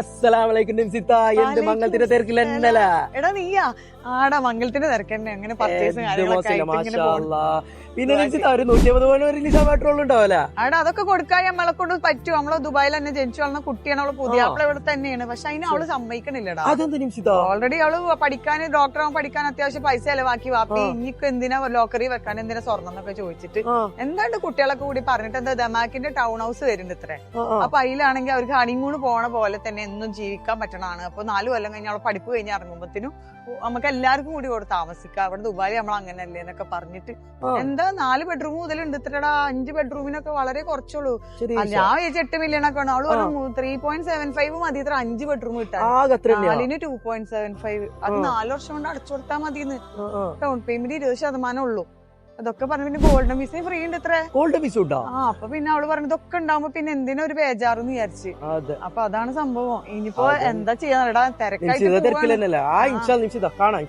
അസ്സലാമലൈക്കും നിംസിത്ത. എന്ത് മംഗളത്തിന്റെ തിരക്കിലല്ല. എടാ നീയാ ആടാ മംഗളത്തിന്റെ തിരക്കന്നെ അങ്ങനെ പർച്ചേസും കാര്യങ്ങളൊക്കെ ആയിട്ട് ഇങ്ങനെ പോണു. പിന്നെ നിംസിത്ത ഒരു 150 പോലെ ഒരു ലിസ പെട്രോൾ ഉണ്ടാവല. ആടാ അതൊക്കെ കൊടുക്കാൻ നമ്മളെ കൊണ്ട് പറ്റും. നമ്മള് ദുബായിൽ തന്നെ ജനിച്ചു വളർന്ന കുട്ടിയാണ്. അവള് പുതിയ അവളെ ഇവിടെ തന്നെയാണ്. പക്ഷെ അതിന് അവള് സമ്മതിക്കണില്ലടാ. അതെന്താ നിംസിത്ത? ഓൾറെഡി അവള് പഠിക്കാൻ ഡോക്ടറാവാൻ പഠിക്കാൻ അത്യാവശ്യം പൈസ ചെലവാക്കി വാപ്പി ഇനിക്ക് എന്തിനാ ലോക്കറി വെക്കാൻ എന്തിനാ സ്വർണ്ണം എന്നൊക്കെ ചോദിച്ചിട്ട് എന്താണ്ട് കുട്ടികളൊക്കെ കൂടി പറഞ്ഞിട്ട് എന്താ ദമാക്കിന്റെ ടൗൺ ഹൗസ് വരുന്നുണ്ട് ഇത്രേ. അപ്പൊ അതിലാണെങ്കിൽ അവർക്ക് ഹണിമൂണ് പോണ പോലെ തന്നെ എന്നും ജീവിക്കാൻ പറ്റണതാണ്. അപ്പൊ 4 കൊല്ലം കഴിഞ്ഞ് അവളെ പഠിപ്പ് കഴിഞ്ഞ് ഇറങ്ങുമ്പോഴത്തേനും നമുക്ക് എല്ലാവർക്കും കൂടി ഇവിടെ താമസിക്കാം. അവിടെ ദുബായി നമ്മൾ അങ്ങനല്ലേ എന്നൊക്കെ പറഞ്ഞിട്ട് എന്താ 4 ബെഡ്റൂം മുതലുണ്ട് ഇത്രടാ. 5 ബെഡ്റൂമിനൊക്കെ വളരെ കുറച്ചുള്ളൂ. ഞാൻ വിചാരിച്ച 8 മില്യൺ ഒക്കെ ആണ്. അവള് പറഞ്ഞു 3.75 മതി ഇത്ര 5 ബെഡ്റൂം കിട്ടാൻ. 4ന് 2.75. അത് 4 വർഷം കൊണ്ട് അടച്ചു കൊടുത്താൽ മതിന്ന്. ഡൗൺ പേയ്മെന്റ് 20% ഉള്ളൂ. അതൊക്കെ പറഞ്ഞു. പിന്നെ ഗോൾഡൻ വിസയും ഫ്രീ ഉണ്ട് ഇത്ര. ഗോൾഡൻ വിസ ഉണ്ടോ? അപ്പൊ പിന്നെ അവള് പറഞ്ഞു ഇതൊക്കെ ഉണ്ടാവുമ്പോ പിന്നെ എന്തിനാ ഒരു ബേജാറെന്ന് വിചാരിച്ച്. അപ്പൊ അതാണ് സംഭവം. ഇനിയിപ്പോ എന്താ ചെയ്യാ തിരക്കായിട്ട്. കാണാം.